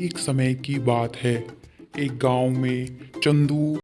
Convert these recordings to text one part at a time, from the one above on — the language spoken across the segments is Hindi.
एक समय की बात है। एक गांव में चंदू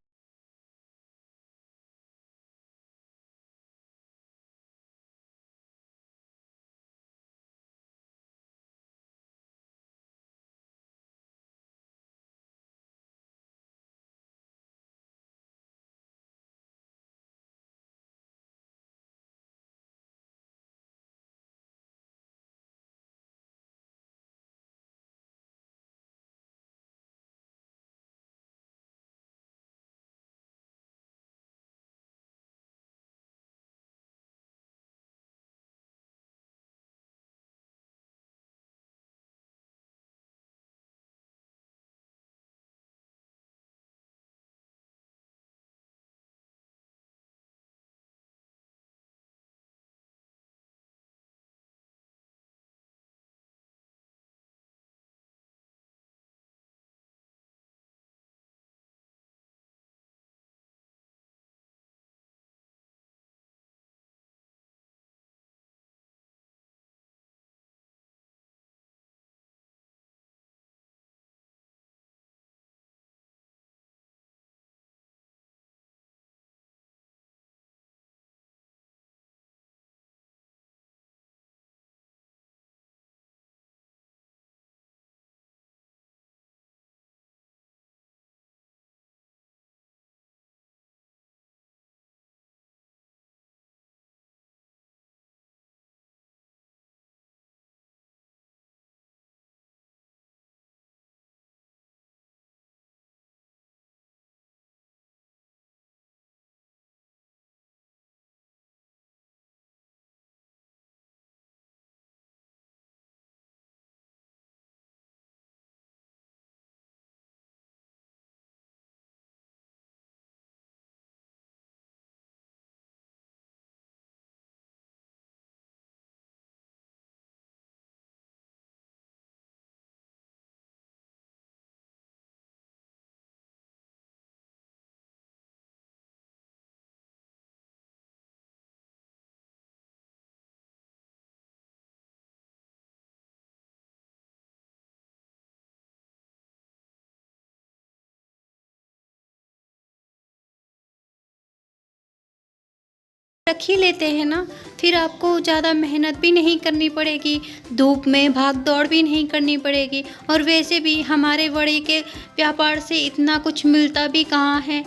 रख ही लेते हैं ना, फिर आपको ज़्यादा मेहनत भी नहीं करनी पड़ेगी, धूप में भाग दौड़ भी नहीं करनी पड़ेगी। और वैसे भी हमारे वड़े के व्यापार से इतना कुछ मिलता भी कहाँ है।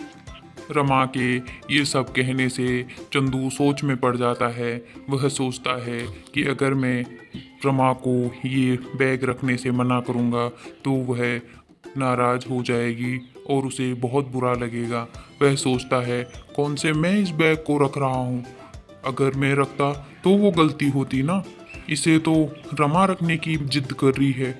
रमा के ये सब कहने से चंदू सोच में पड़ जाता है। वह सोचता है कि अगर मैं रमा को ये बैग रखने से मना करूँगा तो वह नाराज़ हो जाएगी और उसे बहुत बुरा लगेगा। वह सोचता है कौन से मैं इस बैग को रख रहा हूँ, अगर मैं रखता तो वो गलती होती ना, इसे तो रमा रखने की जिद कर रही है।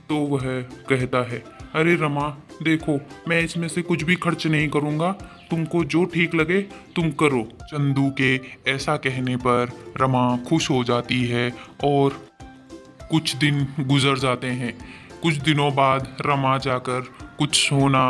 तो वह कहता है अरे रमा देखो, मैं इसमें से कुछ भी खर्च नहीं करूँगा, तुमको जो ठीक लगे तुम करो। चंदू के ऐसा कहने पर रमा खुश हो जाती है और कुछ दिन गुजर जाते हैं। कुछ दिनों बाद रमा जाकर कुछ सोना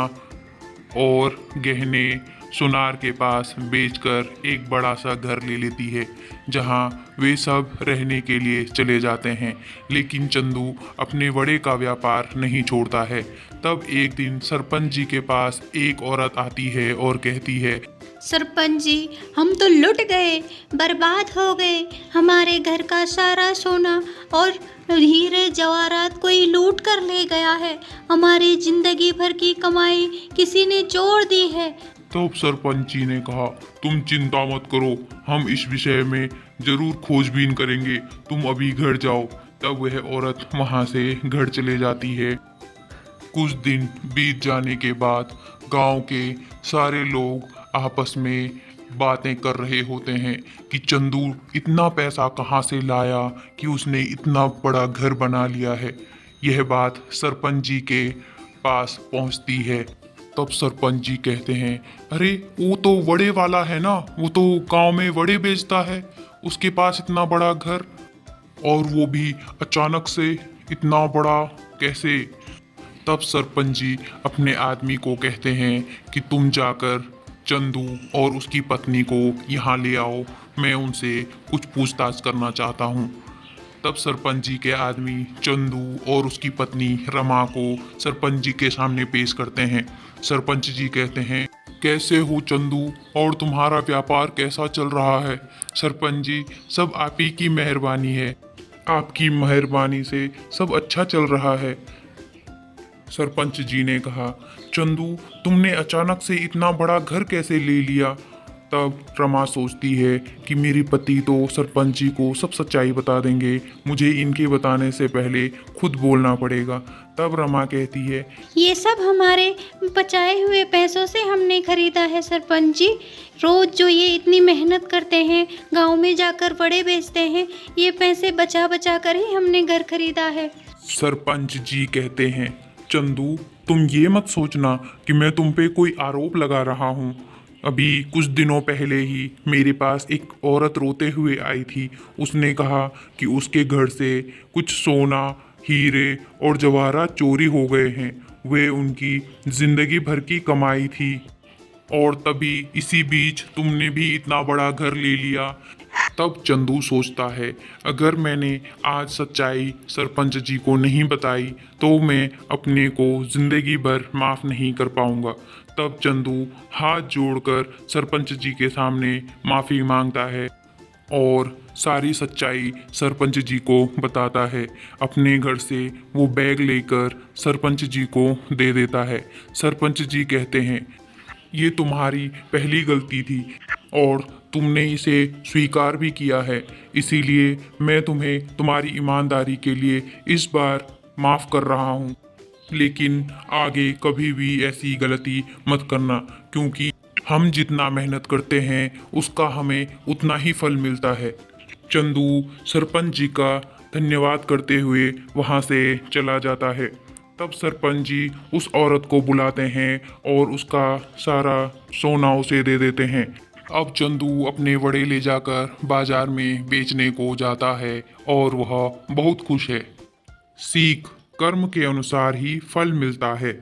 और गहने सुनार के पास बेचकर एक बड़ा सा घर ले लेती है, जहां वे सब रहने के लिए चले जाते हैं। लेकिन चंदू अपने वड़े का व्यापार नहीं छोड़ता है। तब एक दिन सरपंच जी के पास एक औरत आती है और कहती है सरपंच जी, हम तो लुट गए, बर्बाद हो गए। हमारे घर का सारा सोना और हीरे जवाहरात कोई लूट कर ले गया है। हमारी जिंदगी भर की कमाई किसी ने चोर दी है। तब सरपंच जी ने कहा तुम चिंता मत करो, हम इस विषय में जरूर खोजबीन करेंगे, तुम अभी घर जाओ। तब वह औरत वहां से घर चले जाती है। कुछ दिन बीत जाने के बाद गांव के सारे लोग आपस में बातें कर रहे होते हैं कि चंदू इतना पैसा कहाँ से लाया कि उसने इतना बड़ा घर बना लिया है। यह बात सरपंच जी के पास पहुंचती है। तब सरपंच जी कहते हैं अरे वो तो वड़े वाला है ना, वो तो गांव में वड़े बेचता है, उसके पास इतना बड़ा घर, और वो भी अचानक से इतना बड़ा कैसे। तब सरपंच जी अपने आदमी को कहते हैं कि तुम जाकर चंदू और उसकी पत्नी को यहाँ ले आओ, मैं उनसे कुछ पूछताछ करना चाहता हूँ। तब सरपंच जी के आदमी चंदू और उसकी पत्नी रमा को सरपंच जी के सामने पेश करते हैं। सरपंच जी कहते हैं, कैसे हो चंदू और तुम्हारा व्यापार कैसा चल रहा है? सरपंच जी, सब आप ही की मेहरबानी है, आपकी मेहरबानी से सब अच्छा चल रहा है। सरपंच जी ने कहा, चंदू तुमने अचानक से इतना बड़ा घर कैसे ले लिया? तब रमा सोचती है कि मेरे पति तो सरपंच जी को सब सच्चाई बता देंगे, मुझे इनके बताने से पहले खुद बोलना पड़ेगा। तब रमा कहती है, ये सब हमारे बचाए हुए पैसों से हमने खरीदा है सरपंच जी। रोज जो ये इतनी मेहनत करते हैं, गांव में जाकर बड़े बेचते हैं, ये पैसे बचा बचा कर ही हमने घर खरीदा है। सरपंच जी कहते हैं, चंदू तुम ये मत सोचना कि मैं तुम पे कोई आरोप लगा रहा हूँ। अभी कुछ दिनों पहले ही मेरे पास एक औरत रोते हुए आई थी। उसने कहा कि उसके घर से कुछ सोना, हीरे और जवाहरात चोरी हो गए हैं। वे उनकी जिंदगी भर की कमाई थी और तभी इसी बीच तुमने भी इतना बड़ा घर ले लिया। तब चंदू सोचता है, अगर मैंने आज सच्चाई सरपंच जी को नहीं बताई तो मैं अपने को जिंदगी भर माफ़ नहीं कर पाऊंगा। तब चंदू हाथ जोड़कर सरपंच जी के सामने माफ़ी मांगता है और सारी सच्चाई सरपंच जी को बताता है। अपने घर से वो बैग लेकर सरपंच जी को दे देता है। सरपंच जी कहते हैं, ये तुम्हारी पहली गलती थी और तुमने इसे स्वीकार भी किया है, इसीलिए मैं तुम्हें तुम्हारी ईमानदारी के लिए इस बार माफ़ कर रहा हूँ। लेकिन आगे कभी भी ऐसी गलती मत करना, क्योंकि हम जितना मेहनत करते हैं उसका हमें उतना ही फल मिलता है। चंदू सरपंच जी का धन्यवाद करते हुए वहाँ से चला जाता है। तब सरपंच जी उस औरत को बुलाते हैं और उसका सारा सोना उसे दे देते हैं। अब चंदू अपने वड़े ले जाकर बाजार में बेचने को जाता है और वह बहुत खुश है। सीख, कर्म के अनुसार ही फल मिलता है।